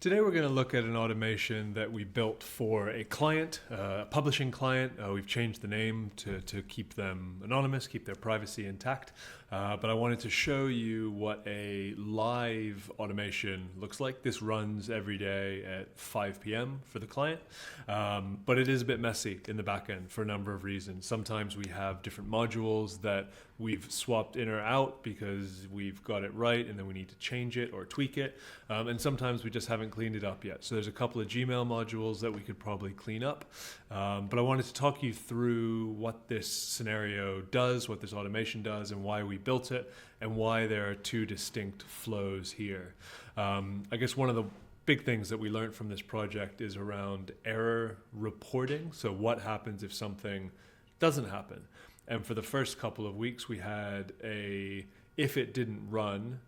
Today we're going to look at an automation that we built for a client, a publishing client. We've changed the name to keep them anonymous, keep their privacy intact. But I wanted to show you what a live automation looks like. This runs every day at 5 p.m. for the client, but it is a bit messy in the back end for a number of reasons. Sometimes we have different modules that we've swapped in or out because we've got it right and then we need to change it or tweak it. And sometimes we just haven't cleaned it up yet. So there's a couple of Gmail modules that we could probably clean up. But I wanted to talk you through what this scenario does, what this automation does, and why we built it, and why there are two distinct flows here. I guess one of the big things that we learned from this project is around error reporting. So what happens if something doesn't happen? And for the first couple of weeks, we had if it didn't run,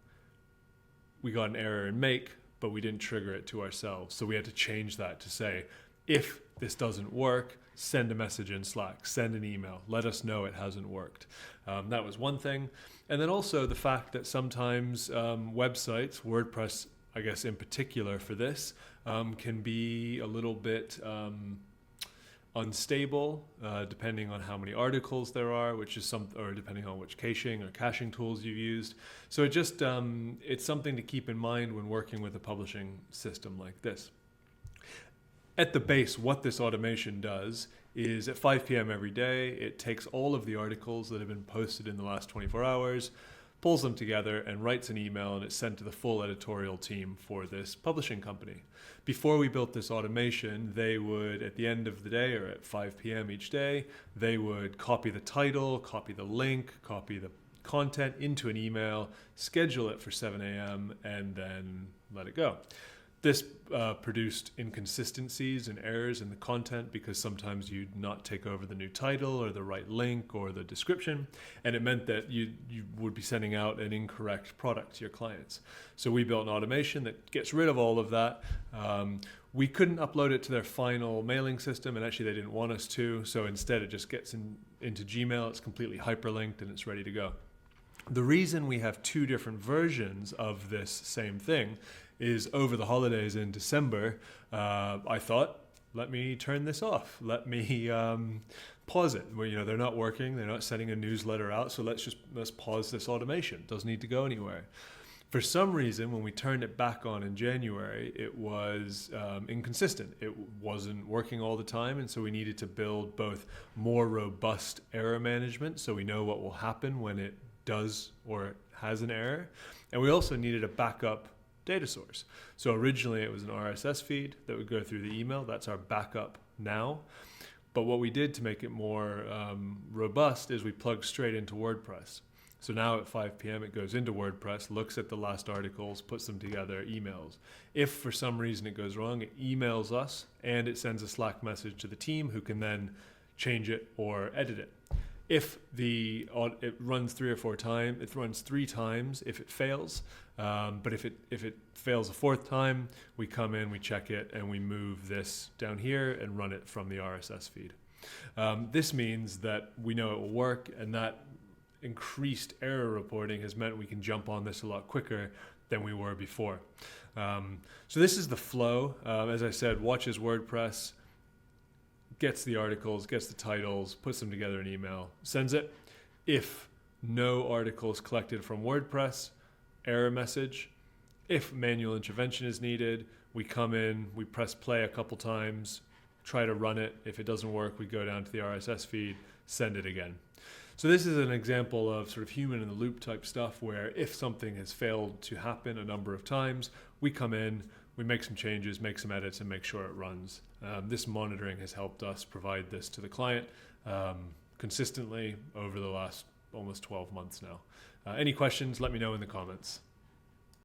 we got an error in make, but we didn't trigger it to ourselves. So we had to change that to say, if this doesn't work, send a message in Slack, send an email, let us know it hasn't worked. That was one thing. And then also the fact that sometimes websites, WordPress, I guess in particular for this, can be a little bit unstable, depending on how many articles there are, or depending on which caching tools you've used. So it's something to keep in mind when working with a publishing system like this. At the base, what this automation does is at 5 p.m. every day, it takes all of the articles that have been posted in the last 24 hours, pulls them together and writes an email, and it's sent to the full editorial team for this publishing company. Before we built this automation, they would, at the end of the day or at 5 p.m. each day, they would copy the title, copy the link, copy the content into an email, schedule it for 7 a.m., and then let it go. This produced inconsistencies and errors in the content because sometimes you'd not take over the new title or the right link or the description, and it meant that you would be sending out an incorrect product to your clients. So we built an automation that gets rid of all of that. We couldn't upload it to their final mailing system, and actually they didn't want us to, so instead it just gets into Gmail. It's completely hyperlinked and it's ready to go. The reason we have two different versions of this same thing is over the holidays in December, I thought, let me turn this off. Let me pause it. Well, they're not working. They're not sending a newsletter out. So let's pause this automation. It doesn't need to go anywhere. For some reason, when we turned it back on in January, it was inconsistent. It wasn't working all the time. And so we needed to build both more robust error management so we know what will happen when it does or has an error. And we also needed a backup data source. So originally it was an RSS feed that would go through the email. That's our backup now. But what we did to make it more robust is we plugged straight into WordPress. So now at 5 p.m. it goes into WordPress, looks at the last articles, puts them together, emails. If for some reason it goes wrong, it emails us and it sends a Slack message to the team who can then change it or edit it. If it runs 3 or 4 times, it runs 3 times if it fails. But if it fails a 4th time, we come in, we check it, and we move this down here and run it from the RSS feed. This means that we know it will work, and that increased error reporting has meant we can jump on this a lot quicker than we were before. So this is the flow. As I said, watches WordPress, gets the articles, gets the titles, puts them together in email, sends it. If no articles collected from WordPress, error message. If manual intervention is needed, we come in, we press play a couple times, try to run it. If it doesn't work, we go down to the RSS feed, send it again. So this is an example of sort of human in the loop type stuff where if something has failed to happen a number of times, we come in, we make some changes, make some edits, and make sure it runs. This monitoring has helped us provide this to the client consistently over the last almost 12 months now. Any questions, let me know in the comments.